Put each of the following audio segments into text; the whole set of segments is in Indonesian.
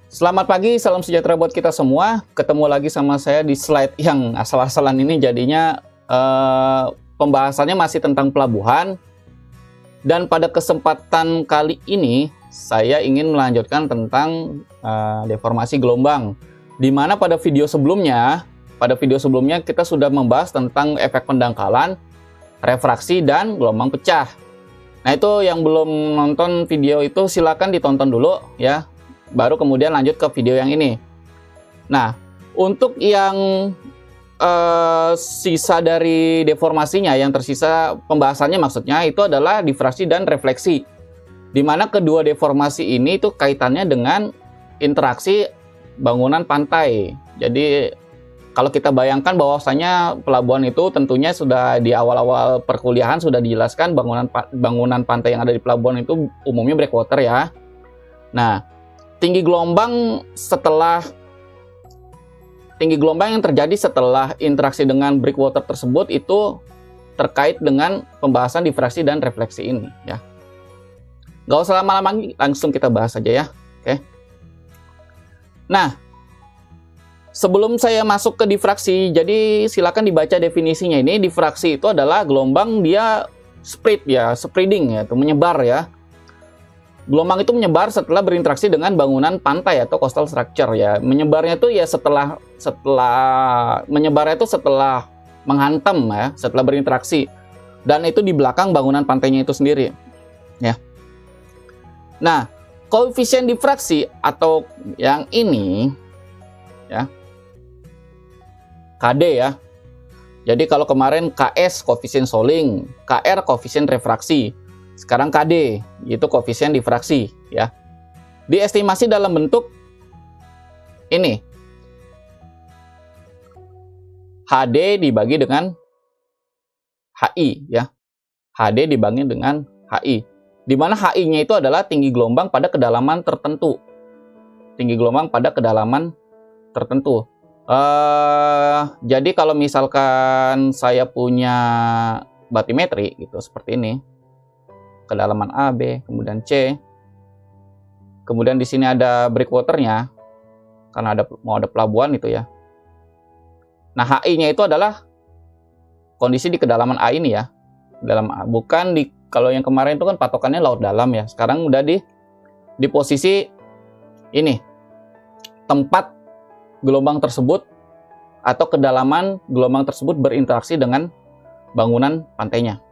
Selamat pagi, salam sejahtera buat kita semua. Ketemu lagi sama saya di slide yang asal-asalan ini, jadinya pembahasannya masih tentang pelabuhan. Dan pada kesempatan kali ini, saya ingin melanjutkan tentang deformasi gelombang. Di mana pada video sebelumnya kita sudah membahas tentang efek pendangkalan, refraksi, dan gelombang pecah. Nah, itu yang belum nonton video itu silakan ditonton dulu ya. Baru kemudian lanjut ke video yang ini. Nah, untuk yang sisa dari deformasinya, yang tersisa pembahasannya maksudnya itu adalah difraksi dan refleksi. Di mana kedua deformasi ini itu kaitannya dengan interaksi bangunan pantai. Jadi kalau kita bayangkan bahwasanya pelabuhan itu tentunya sudah di awal-awal perkuliahan sudah dijelaskan bangunan pantai yang ada di pelabuhan itu umumnya breakwater ya. Nah, tinggi gelombang yang terjadi setelah interaksi dengan breakwater tersebut itu terkait dengan pembahasan difraksi dan refleksi ini ya. Gak usah lama-lama, langsung kita bahas aja ya. Oke. Nah, sebelum saya masuk ke difraksi, jadi silakan dibaca definisinya ini. Difraksi itu adalah gelombang dia spreading ya, itu menyebar ya. Gelombang itu menyebar setelah berinteraksi dengan bangunan pantai atau coastal structure ya. Menyebarnya itu ya setelah menghantam ya, setelah berinteraksi. Dan itu di belakang bangunan pantainya itu sendiri. Ya. Nah, koefisien difraksi atau yang ini ya. KD ya. Jadi kalau kemarin KS koefisien Soling, KR koefisien refraksi. Sekarang KD, yaitu koefisien difraksi ya. Diestimasi dalam bentuk ini. HD dibagi dengan HI ya. HD dibagi dengan HI. Di mana HI-nya itu adalah tinggi gelombang pada kedalaman tertentu. Tinggi gelombang pada kedalaman tertentu. Jadi kalau misalkan saya punya batimetri gitu seperti ini. Kedalaman A, B, kemudian C. Kemudian di sini ada breakwater-nya karena mau ada pelabuhan itu ya. Nah, HI-nya itu adalah kondisi di kedalaman A ini ya. Dalam A, bukan di kalau yang kemarin itu kan patokannya laut dalam ya. Sekarang udah di posisi ini. Tempat gelombang tersebut atau kedalaman gelombang tersebut berinteraksi dengan bangunan pantainya.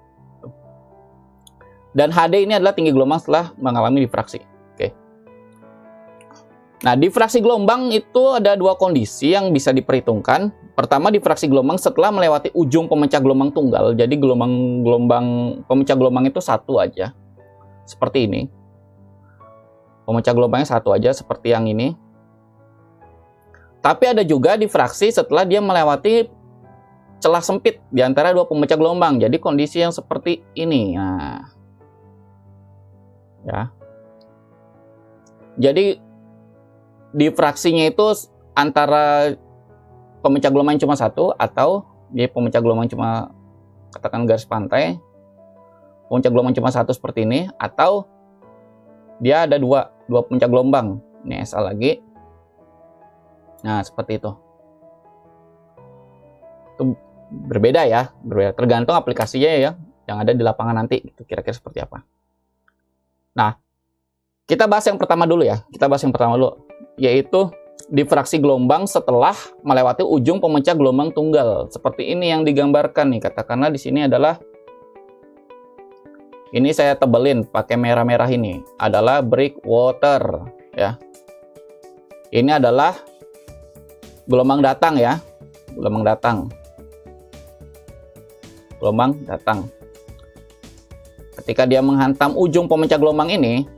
Dan HD ini adalah tinggi gelombang setelah mengalami difraksi. Oke. Nah, difraksi gelombang itu ada dua kondisi yang bisa diperhitungkan. Pertama, difraksi gelombang setelah melewati ujung pemecah gelombang tunggal. Jadi pemecah gelombang itu satu aja. Seperti ini. Pemecah gelombangnya satu aja seperti yang ini. Tapi ada juga difraksi setelah dia melewati celah sempit di antara dua pemecah gelombang. Jadi kondisi yang seperti ini. Nah, ya. Jadi difraksinya itu antara pemecah gelombang cuma satu atau dia pemecah gelombang cuma katakan garis pantai. Pemecah gelombang cuma satu seperti ini atau dia ada dua pemecah gelombang. Ini SA lagi. Nah, seperti itu. Itu berbeda ya, tergantung aplikasinya ya yang ada di lapangan nanti itu kira-kira seperti apa. Nah, kita bahas yang pertama dulu ya. Yaitu difraksi gelombang setelah melewati ujung pemecah gelombang tunggal. Seperti ini yang digambarkan nih. Katakanlah di sini adalah ini saya tebelin pakai merah-merah ini adalah breakwater ya. Ini adalah gelombang datang ya. Gelombang datang. Ketika dia menghantam ujung pemecah gelombang ini,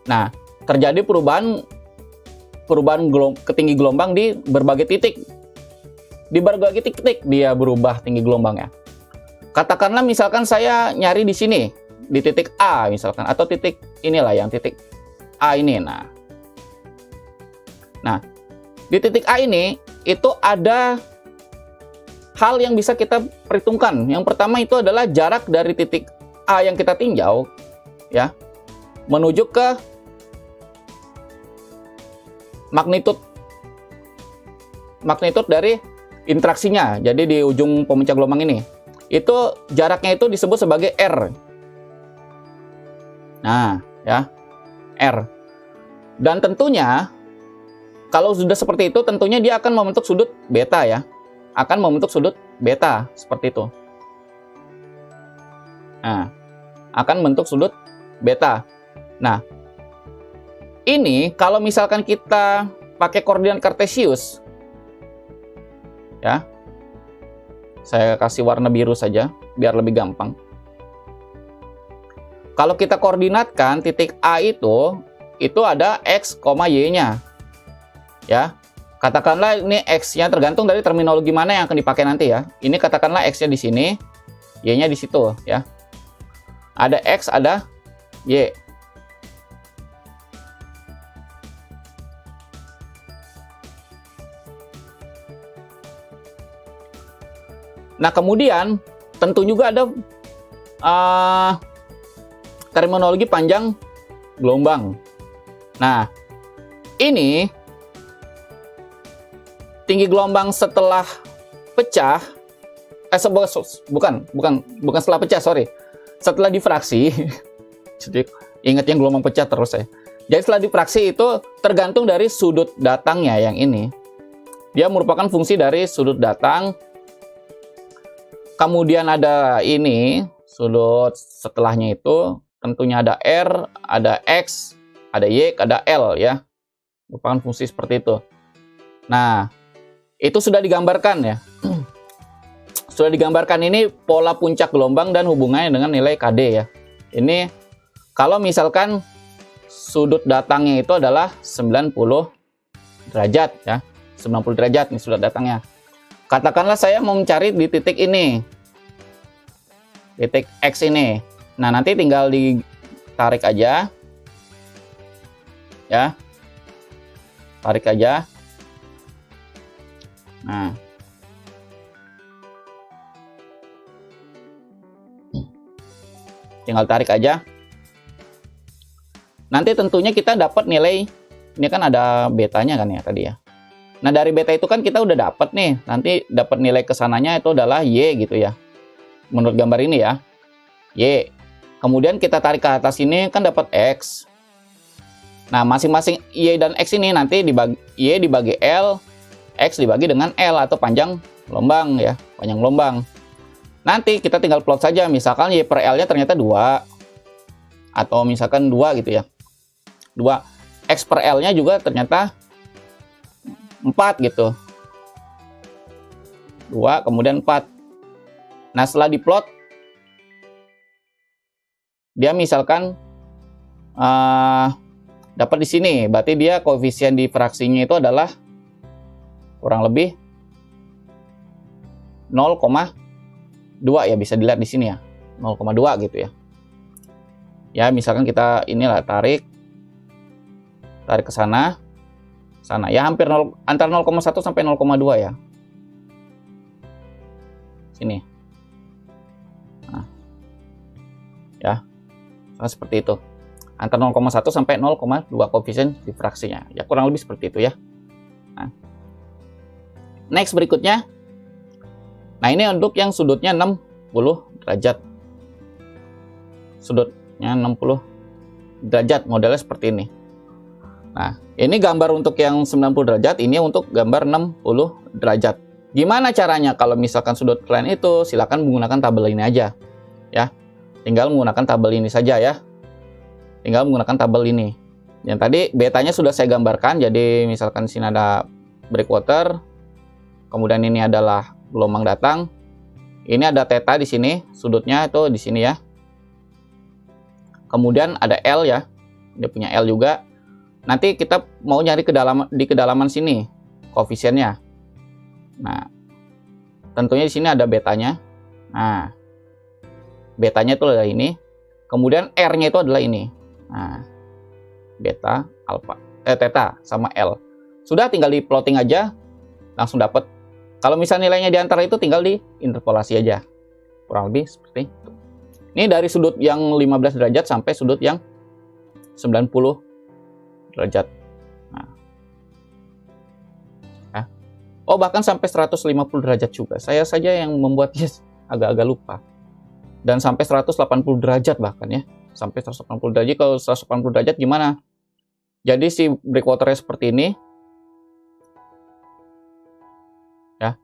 nah terjadi perubahan tinggi gelombang di berbagai titik. Di berbagai titik dia berubah tinggi gelombangnya. Katakanlah misalkan saya nyari di sini, di titik A misalkan, atau titik inilah yang titik A ini. Nah, di titik A ini itu ada hal yang bisa kita perhitungkan. Yang pertama itu adalah jarak dari titik A yang kita tinjau ya menuju ke magnitude dari interaksinya. Jadi di ujung pemecah gelombang ini, itu jaraknya itu disebut sebagai R. Nah, ya, R. Dan tentunya kalau sudah seperti itu, tentunya dia akan membentuk sudut beta ya. Akan membentuk sudut beta seperti itu. Nah, akan membentuk sudut beta. Nah, ini kalau misalkan kita pakai koordinat kartesius, ya, saya kasih warna biru saja biar lebih gampang. Kalau kita koordinatkan titik A itu ada X, Y-nya. Ya, katakanlah ini X-nya tergantung dari terminologi mana yang akan dipakai nanti ya. Ini katakanlah X-nya di sini, Y-nya di situ ya. Ada X, ada Y. Nah, kemudian tentu juga ada terminologi panjang gelombang. Nah, ini tinggi gelombang setelah pecah, bukan setelah pecah, sorry. Setelah difraksi, jadi ingat yang gelombang pecah terus ya. Jadi setelah difraksi itu tergantung dari sudut datangnya yang ini. Dia merupakan fungsi dari sudut datang. Kemudian ada ini, sudut setelahnya itu tentunya ada R, ada X, ada Y, ada L ya. Merupakan fungsi seperti itu. Nah, itu sudah digambarkan ya. Sudah digambarkan ini pola puncak gelombang dan hubungannya dengan nilai KD ya. Ini kalau misalkan sudut datangnya itu adalah 90 derajat ya. 90 derajat nih sudut datangnya. Katakanlah saya mau mencari di titik ini. Titik X ini. Nah, nanti tinggal ditarik aja. Ya. Tarik aja. Nah. Tinggal tarik aja. Nanti tentunya kita dapat nilai, ini kan ada betanya kan ya tadi ya. Nah, dari beta itu kan kita udah dapat nih. Nanti dapat nilai kesananya itu adalah Y gitu ya. Menurut gambar ini ya. Y. Kemudian kita tarik ke atas ini kan dapat X. Nah, masing-masing Y dan X ini nanti dibagi Y dibagi L, X dibagi dengan L atau panjang gelombang ya, panjang gelombang. Nanti kita tinggal plot saja, misalkan Y per L-nya ternyata 2. Atau misalkan 2 gitu ya. 2. X per L-nya juga ternyata 4 gitu. 2 kemudian 4. Nah, setelah diplot, dia misalkan dapat di sini, berarti dia koefisien difraksinya itu adalah kurang lebih 0,2 ya, bisa dilihat di sini ya, 0,2 gitu ya. Ya, misalkan kita inilah tarik ke sana ya, hampir antara 0,1 sampai 0,2 ya. Sini. Nah. Ya. Seperti itu. Antara 0,1 sampai 0,2 koefisien difraksinya. Ya, kurang lebih seperti itu ya. Nah. Next berikutnya. Nah, ini untuk yang sudutnya 60 derajat. Sudutnya 60 derajat, modelnya seperti ini. Nah, ini gambar untuk yang 90 derajat, ini untuk gambar 60 derajat. Gimana caranya kalau misalkan sudut kalian itu? Silakan menggunakan tabel ini aja. Ya. Tinggal menggunakan tabel ini saja ya. Tinggal menggunakan tabel ini. Yang tadi betanya sudah saya gambarkan, jadi misalkan di sini ada breakwater, kemudian ini adalah gelombang datang. Ini ada theta di sini, sudutnya itu di sini ya. Kemudian ada L ya. Dia punya L juga. Nanti kita mau nyari di kedalaman sini koefisiennya. Nah, tentunya di sini ada betanya. Nah, betanya itu adalah ini. Kemudian R-nya itu adalah ini. Nah, beta, alfa, theta sama L. Sudah, tinggal di plotting aja, langsung dapat. Kalau misalnya nilainya di antara itu tinggal di interpolasi aja. Kurang lebih seperti itu. Ini dari sudut yang 15 derajat sampai sudut yang 90 derajat. Nah, Oh, bahkan sampai 150 derajat juga. Saya saja yang membuatnya agak-agak lupa. Dan sampai 180 derajat bahkan ya. Sampai 180 derajat. Kalau 180 derajat gimana? Jadi si breakwaternya seperti ini. Ya.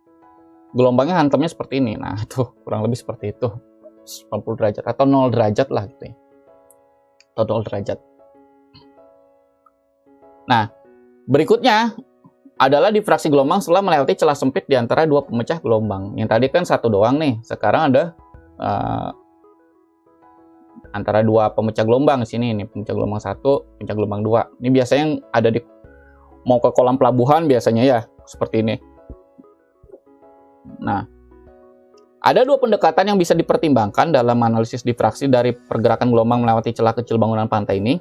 Gelombangnya hantamnya seperti ini. Nah, itu kurang lebih seperti itu. 180 derajat atau 0 derajat lah gitu ya. Atau 0 derajat. Nah, berikutnya adalah difraksi gelombang setelah melewati celah sempit di antara dua pemecah gelombang. Yang tadi kan satu doang nih, sekarang ada antara dua pemecah gelombang di sini. Ini pemecah gelombang 1, pemecah gelombang 2. Ini biasanya yang ada di mau ke kolam pelabuhan biasanya ya, seperti ini. Nah, ada dua pendekatan yang bisa dipertimbangkan dalam analisis difraksi dari pergerakan gelombang melewati celah kecil bangunan pantai ini.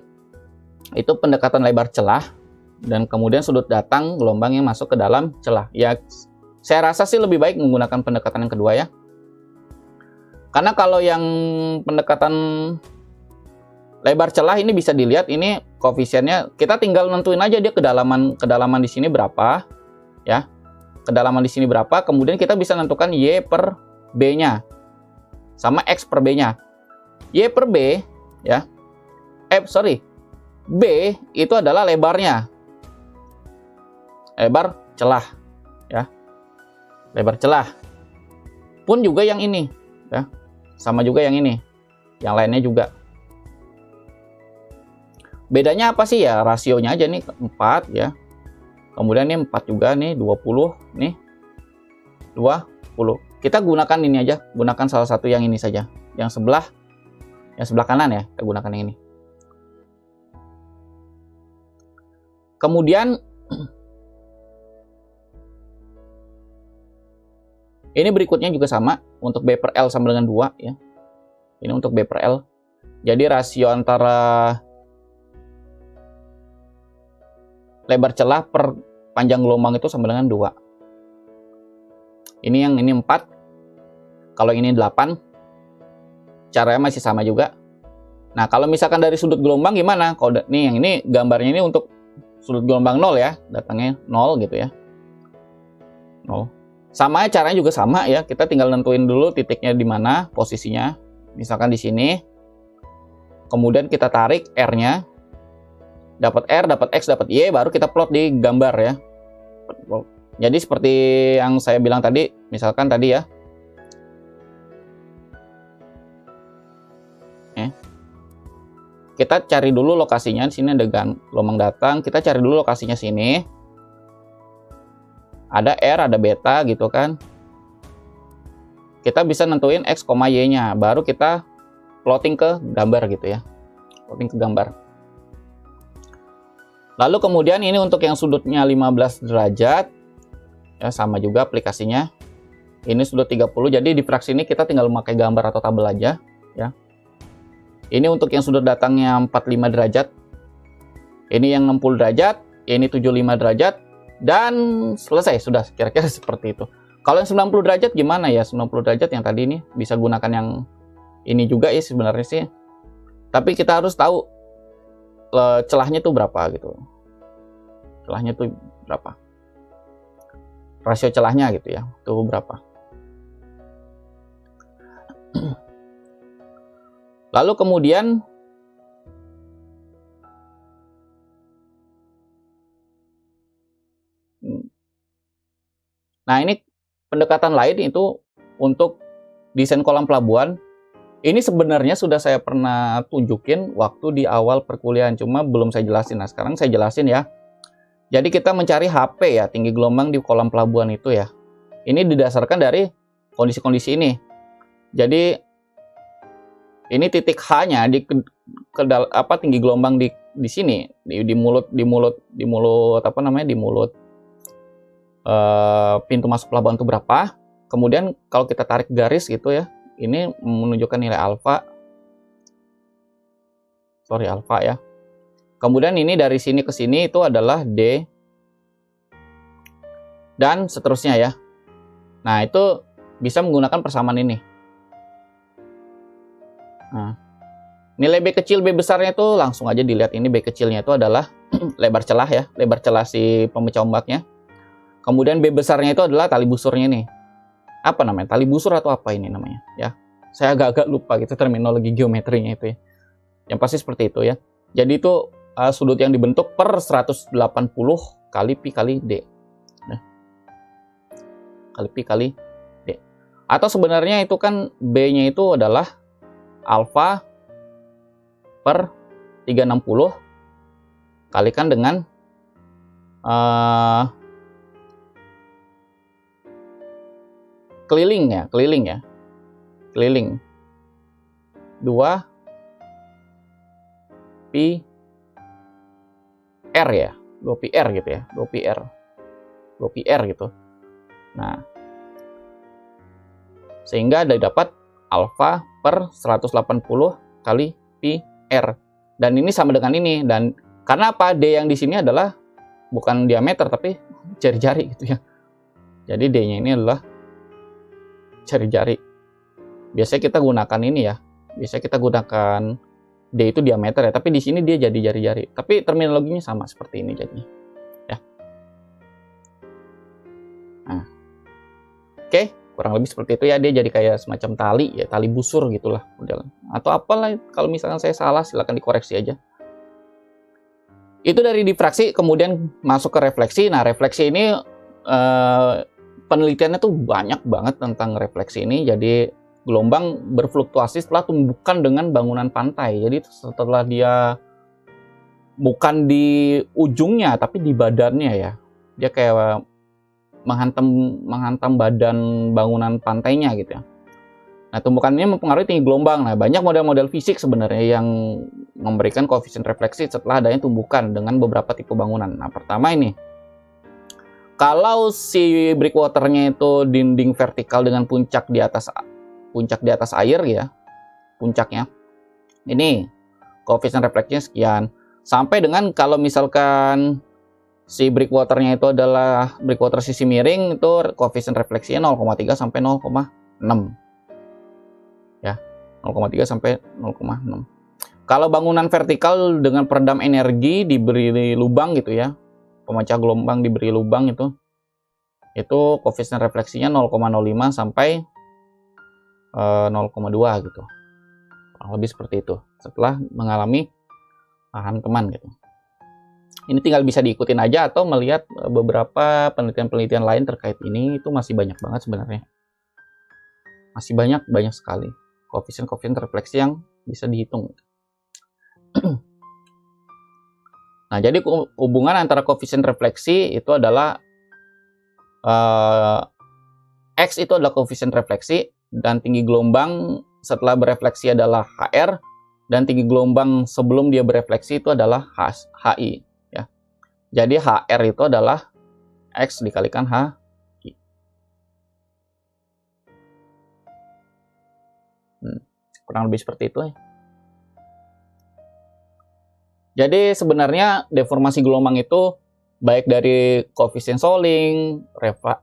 Itu pendekatan lebar celah dan kemudian sudut datang gelombang yang masuk ke dalam celah. Ya, saya rasa sih lebih baik menggunakan pendekatan yang kedua ya. Karena kalau yang pendekatan lebar celah ini bisa dilihat ini koefisiennya, kita tinggal nentuin aja dia kedalaman di sini berapa ya. Kedalaman di sini berapa, kemudian kita bisa nentukan Y per B-nya sama X per B-nya. Y per B ya. B itu adalah lebarnya. Lebar celah ya. Lebar celah. Pun juga yang ini ya. Sama juga yang ini. Yang lainnya juga. Bedanya apa sih ya? Rasionya aja nih 4 ya. Kemudian ini 4 juga nih 20 nih. 20. Kita gunakan ini aja, gunakan salah satu yang ini saja. Yang sebelah kanan ya, kita gunakan yang ini. Kemudian ini berikutnya juga sama untuk B per L sama dengan 2 ya. Ini untuk B per L. Jadi rasio antara lebar celah per panjang gelombang itu sama dengan 2. Ini yang ini 4. Kalau ini 8. Caranya masih sama juga. Nah, kalau misalkan dari sudut gelombang gimana? Kalau nih yang ini gambarnya ini untuk sudut gelombang 0 ya. Datangnya 0 gitu ya. 0. Sama caranya juga sama ya. Kita tinggal nentuin dulu titiknya di mana posisinya. Misalkan di sini. Kemudian kita tarik R-nya. Dapat R, dapat X, dapat Y, baru kita plot di gambar ya. Jadi seperti yang saya bilang tadi, misalkan tadi ya. Kita cari dulu lokasinya. Di sini ada gelombang datang. Kita cari dulu lokasinya sini. Ada R, ada beta gitu kan. Kita bisa nentuin X, Y-nya. Baru kita plotting ke gambar gitu ya. Plotting ke gambar. Lalu kemudian ini untuk yang sudutnya 15 derajat. Ya, sama juga aplikasinya. Ini sudut 30. Jadi di fraksi ini kita tinggal memakai gambar atau tabel aja. Ya. Ini untuk yang sudut datangnya 45 derajat. Ini yang 60 derajat. Ini 75 derajat. Dan selesai, sudah kira-kira seperti itu. Kalau yang 90 derajat gimana ya? 90 derajat yang tadi ini bisa gunakan yang ini juga ya sebenarnya sih. Tapi kita harus tahu celahnya tuh berapa gitu. Celahnya tuh berapa. Rasio celahnya gitu ya. Tuh berapa. Lalu kemudian nah, ini pendekatan lain itu untuk desain kolam pelabuhan. Ini sebenarnya sudah saya pernah tunjukin waktu di awal perkuliahan, cuma belum saya jelasin. Nah, sekarang saya jelasin ya. Jadi kita mencari HP ya, tinggi gelombang di kolam pelabuhan itu ya. Ini didasarkan dari kondisi-kondisi ini. Jadi ini titik H-nya di tinggi gelombang di sini, di mulut apa namanya? Di mulut pintu masuk pelabuhan itu berapa. Kemudian kalau kita tarik garis gitu ya, ini menunjukkan nilai alfa ya. Kemudian ini dari sini ke sini itu adalah D dan seterusnya ya. Nah, itu bisa menggunakan persamaan ini. Nah, nilai B kecil B besarnya itu langsung aja dilihat. Ini B kecilnya itu adalah lebar celah ya, lebar celah si pemecah ombaknya. Kemudian B besarnya itu adalah tali busurnya nih. Apa namanya? Tali busur atau apa ini namanya? Ya, saya agak-agak lupa gitu terminologi geometrinya itu ya. Yang pasti seperti itu ya. Jadi itu sudut yang dibentuk per 180 kali pi kali D. Nah, kali pi kali D. Atau sebenarnya itu kan B-nya itu adalah alfa per 360 kalikan dengan keliling 2 pi R ya, 2 pi R gitu ya, 2 pi R gitu. Nah, sehingga dapat alfa per 180 kali pi R. Dan ini sama dengan ini, dan karena apa? D yang di sini adalah bukan diameter tapi jari-jari gitu ya. Jadi D-nya ini adalah jari-jari. Biasanya kita gunakan ini ya. Biasanya kita gunakan D itu diameter ya, tapi di sini dia jadi jari-jari. Tapi terminologinya sama seperti ini jadinya. Ya. Nah. Oke, kurang lebih seperti itu ya. Dia jadi kayak semacam tali ya, tali busur gitulah modelnya. Atau apalah, kalau misalkan saya salah silakan dikoreksi aja. Itu dari difraksi kemudian masuk ke refleksi. Nah, refleksi ini penelitiannya tuh banyak banget tentang refleksi ini. Jadi gelombang berfluktuasi setelah tumbukan dengan bangunan pantai. Jadi setelah dia bukan di ujungnya tapi di badannya ya. Dia kayak menghantam badan bangunan pantainya gitu ya. Nah, tumbukannya mempengaruhi tinggi gelombang. Nah, banyak model-model fisik sebenarnya yang memberikan koefisien refleksi setelah adanya tumbukan dengan beberapa tipe bangunan. Nah, pertama ini. Kalau si breakwaternya itu dinding vertikal dengan puncak di atas air ya, puncaknya. Ini koefisien refleksinya sekian. Sampai dengan kalau misalkan si breakwaternya itu adalah breakwater sisi miring, itu koefisien refleksinya 0,3 sampai 0,6. Ya, 0,3 sampai 0,6. Kalau bangunan vertikal dengan peredam energi diberi lubang gitu ya, pemecah gelombang diberi lubang itu koefisien refleksinya 0,05 sampai 0,2 gitu. Kurang lebih seperti itu setelah mengalami hantaman gitu. Ini tinggal bisa diikutin aja atau melihat beberapa penelitian-penelitian lain terkait ini, itu masih banyak banget sebenarnya. Masih banyak sekali koefisien refleksi yang bisa dihitung. Nah, jadi hubungan antara koefisien refleksi itu adalah X itu adalah koefisien refleksi, dan tinggi gelombang setelah berefleksi adalah HR, dan tinggi gelombang sebelum dia berefleksi itu adalah HI ya. Jadi HR itu adalah X dikalikan HI. Kurang lebih seperti itu ya. Jadi sebenarnya deformasi gelombang itu baik dari koefisien Soling,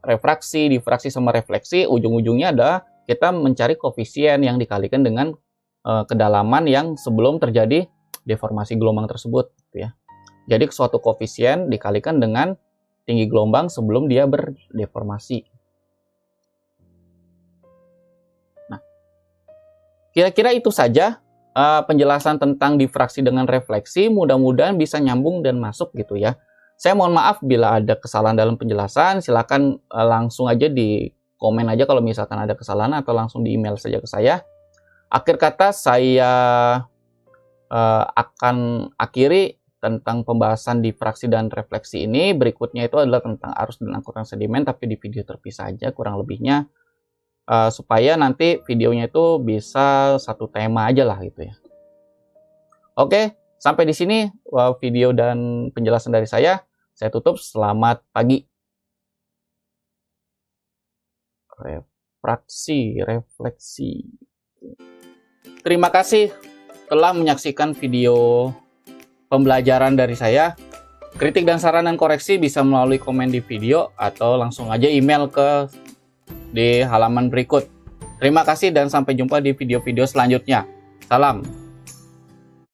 refraksi, difraksi sama refleksi, ujung-ujungnya adalah kita mencari koefisien yang dikalikan dengan kedalaman yang sebelum terjadi deformasi gelombang tersebut gitu ya. Jadi suatu koefisien dikalikan dengan tinggi gelombang sebelum dia berdeformasi. Nah, kira-kira itu saja penjelasan tentang difraksi dengan refleksi. Mudah-mudahan bisa nyambung dan masuk gitu ya. Saya mohon maaf bila ada kesalahan dalam penjelasan. Silakan langsung aja di komen aja kalau misalkan ada kesalahan, atau langsung di email saja ke saya. Akhir kata saya akan akhiri tentang pembahasan difraksi dan refleksi ini. Berikutnya itu adalah tentang arus dan angkutan sedimen, tapi di video terpisah aja kurang lebihnya, supaya nanti videonya itu bisa satu tema aja lah gitu ya. Oke, sampai di sini video dan penjelasan dari saya. Saya tutup. Selamat pagi. Refleksi. Terima kasih telah menyaksikan video pembelajaran dari saya. Kritik dan saran dan koreksi bisa melalui komen di video atau langsung aja email di halaman berikut. Terima kasih dan sampai jumpa di video-video selanjutnya. Salam.